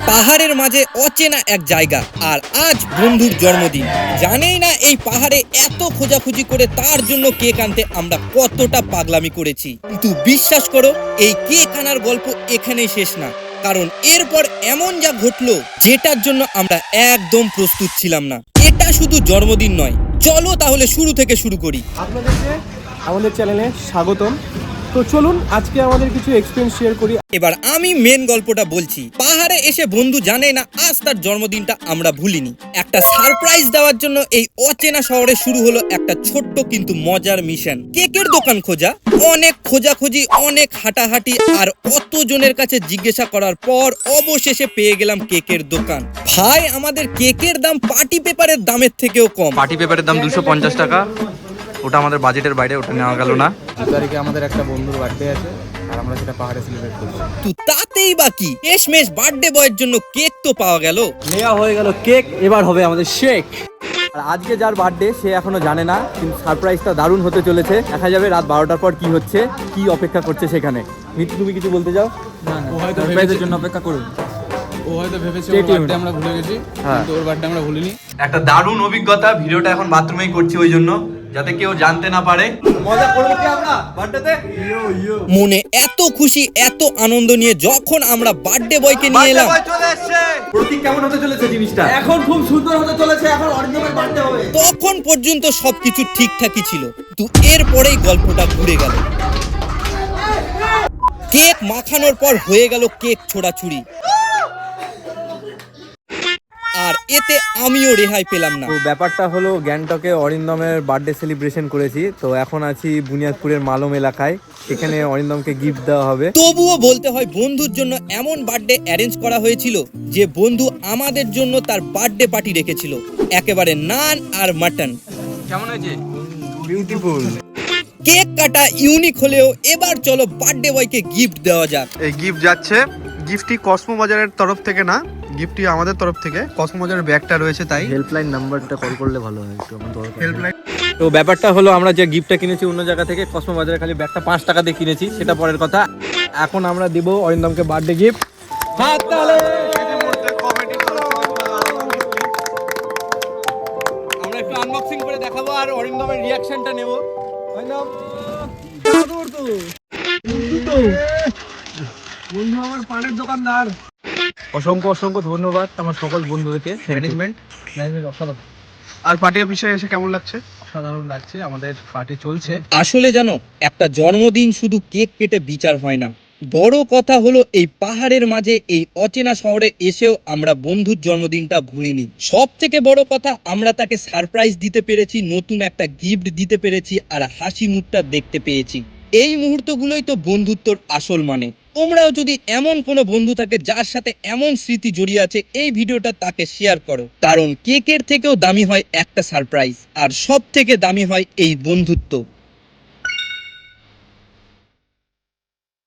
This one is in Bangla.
পাহাড়ের মাঝে অচেনা এক জায়গা, আর আজ বন্ধুর জন্মদিন। জানেই না এই পাহাড়ে এত খোঁজাখুঁজি করে তার জন্য কেক আনতে আমরা কতটা পাগলামি করেছি। কিন্তু বিশ্বাস করো, এই কেক আনার গল্প এখানেই শেষ না, কারণ এরপর এমন যা ঘটলো যেটার জন্য আমরা একদম প্রস্তুত ছিলাম না। এটা শুধু জন্মদিন নয়, চলো তাহলে শুরু থেকে শুরু করি। আপনাদেরকে আমাদের চ্যানেলে স্বাগতম। তো চলুন আজকে আমাদের কিছু এক্সপিরিয়েন্স শেয়ার করি। এবার আমি মেন গল্পটা বলছি। পাহাড়ে এসে বন্ধু জানে না আজ তার জন্মদিনটা আমরা ভুলিনি। একটা সারপ্রাইজ দেওয়ার জন্য এই অচেনা শহরে শুরু হলো একটা ছোট্ট কিন্তু মজার মিশন। কেকের দোকান খোঁজা, অনেক খোঁজাখুঁজি, অনেক হাঁটাহাঁটি, আর কতজনের কাছে জিজ্ঞাসা করার পর অবশেষে পেয়ে গেলাম কেকের দোকান। ভাই, আমাদের কেকের দাম পার্টি পেপারের দামের থেকেও কম। পার্টি পেপারের দাম 250 টাকা, ওটা আমাদের বাজেটের বাইরে, ওটা নেওয়া গেল না। 2 তারিখে আমাদের একটা বন্ধুর বার্থডে আছে, আর আমরা সেটা পাহাড়ে সেলিব্রেট করছি। তো তাতেই বাকি, শেষমেশ বার্থডে বয়ের জন্য কেক তো পাওয়া গেল। নেওয়া হয়ে গেল কেক, এবার হবে আমাদের শেক। আর আজকে যার বার্থডে সে এখনো জানে না, কিন্তু সারপ্রাইজটা দারুণ হতে চলেছে। দেখা যাবে রাত 12টার পর কি হচ্ছে, কি অপেক্ষা করছে সেখানে। মিতু, তুমি কিছু বলতে চাও? ও হয়তো সারপ্রাইজের জন্য অপেক্ষা করুন। ও হয়তো ভেবেছে Stay ওর tuned. বার্থডে আমরা ভুলে গেছি, কিন্তু ওর বার্থডে আমরা ভুলিনি। একটা দারুণ অভিজ্ঞতা। ভিডিওটা এখন বাথরুমেই করছি, ওই জন্য যাতে কেউ জানতে না পারে। মজা করবো কি আমরা বার্থডেতে? মনে এত খুশি, এত আনন্দ নিয়ে যখন আমরা বার্থডে বয়কে নিয়ে এলাম, প্রতীক কেমন হতে চলেছে জিনিসটা? এখন খুব সুন্দর হতে চলেছে, এখন অরিন্দমের বার্থডে হবে। তখন পর্যন্ত সবকিছু ঠিকঠাকই ছিল। তো এরপরেই গল্পটা ঘুরে গেল। কেক মাখানোর পর হয়ে গেল কেক ছোড়াছুড়ি, আর এতে আমিও রেহাই পেলাম না। তো ব্যাপারটা হলো, গ্যাংটকে অরিন্দমের বার্থডে সেলিব্রেশন করেছি, তো এখন আছি বুনিয়াদপুরের মালম এলাকায়। সেখানে অরিন্দমকে গিফট দেওয়া হবে। তবুও বলতে হয়, বন্ধুর জন্য এমন বার্থডে অ্যারেঞ্জ করা হয়েছিল যে বন্ধু আমাদের জন্য তার বার্থডে পার্টি রেখেছিল। একেবারে নান আর মাটন। কেমন হয়েছে? বিউটিফুল। কেক কাটা ইউনিক হলেও এবার চলো বার্থডে বয়কে গিফট দেওয়া যাক। এই গিফট যাচ্ছে, গিফটটি কসমো বাজারের তরফ থেকে না, গিফটটি আমাদের তরফ থেকে। কসমো বাজারের ব্যাগটা রয়েছে, তাই হেল্পলাইন নাম্বারটা কল করলে ভালো হয়, একটু আমার দরকার। হেল্পলাইন। তো ব্যাপারটা হলো, আমরা যে গিফটটা কিনেছি অন্য জায়গা থেকে, কসমো বাজারে খালি ব্যাগটা 5 টাকা দিয়ে কিনেছি, সেটা পরের কথা। এখন আমরা দিব অরিন্দমকে বার্থডে গিফট। আমরা একটু আনবক্সিং করে দেখাবো আর অরিন্দমের রিয়াকশনটা নেব। অরিন্দম, বন্ধু আমার পানের দোকানদার। অসংখ্য অসংখ্য ধন্যবাদ আমার সকল বন্ধুদেরকে। ম্যানেজমেন্ট অসাধারণ। আর পার্টি অফিসে এসে কেমন লাগছে? অসাধারণ লাগছে, আমাদের পার্টি চলছে। আসলে জানো, একটা জন্মদিন শুধু কেক কেটে বিচার হয় না। বড় কথা হলো, এই পাহাড়ের মাঝে এই অচেনা শহরে এসেও আমরা বন্ধুর জন্মদিনটা ভুলিনি। সব থেকে বড় কথা, আমরা তাকে সারপ্রাইজ দিতে পেরেছি, নতুন একটা গিফট দিতে পেরেছি, আর হাসি মুখটা দেখতে পেয়েছি। এই মুহূর্তগুলোই তো বন্ধুত্বর আসল মানে। তোমরাও যদি এমন কোনো বন্ধু থাকে যার সাথে এমন স্মৃতি জড়িয়ে আছে, এই ভিডিওটা তাকে শেয়ার করো। কারণ কেকের থেকেও দামি হয় একটা সারপ্রাইজ, আর সব থেকে দামি হয় এই বন্ধুত্ব।